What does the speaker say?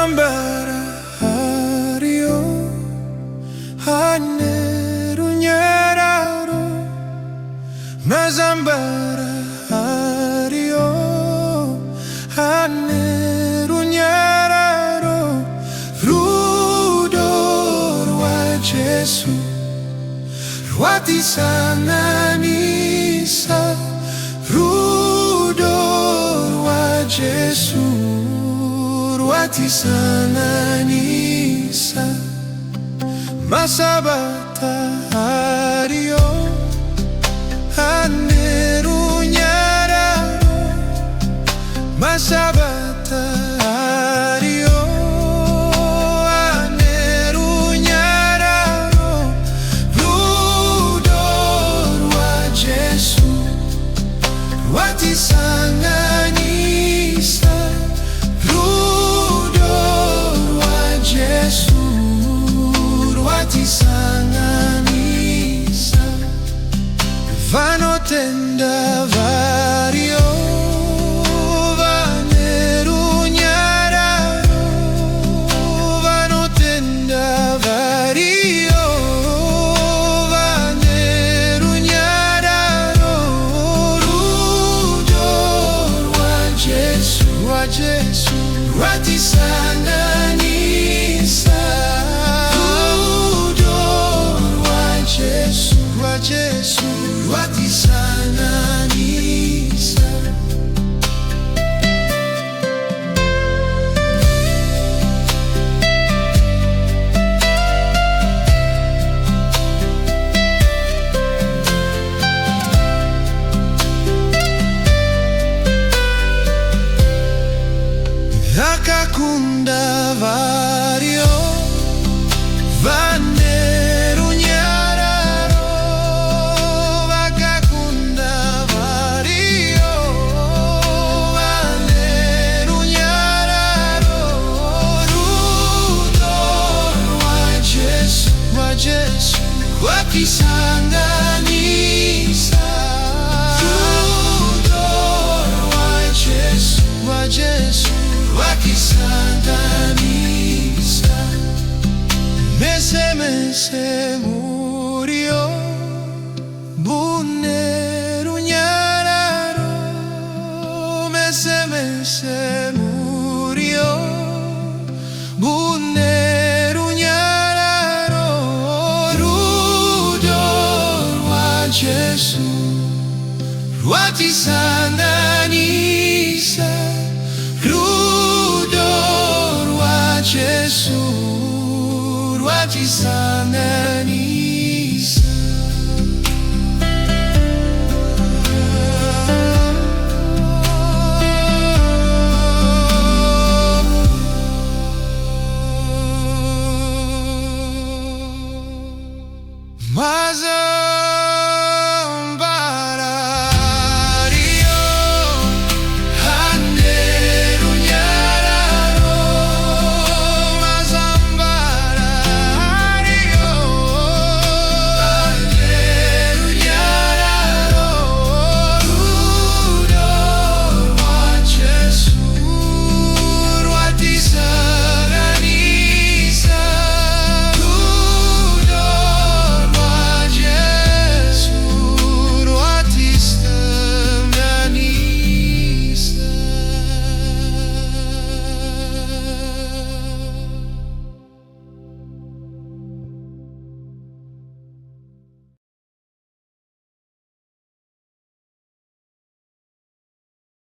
Mazambara hario haneru nyararo. Mazambara hario haneru nyararo. Rudor wa Jesu ruati sanganisa. Rudor wa Jesu ruati sanganisa. Masabata hario haneru nyararo. Masabata hario haneru nyararo. Rudor wa Jesu ruati sanganisa. Rudor wa Jesu ruati sanganisa. Vanotenda vario vaneru nyararo. Vanotenda vario vaneru nyararo. Rudor wa Jesu ruati sanganisa. Rudor wa Jesu ruati sanganisa. Akakunda vario vaneru nyararo. Akakunda vario vaneru nyararo. Rudor wa Jesu ruati sanganisa. Rudor wa Jesu ruati sanganisa. Mese murió buneru nyararo. Mese murió buneru nyararo. Rudor wa Jesu ruati sanganisa.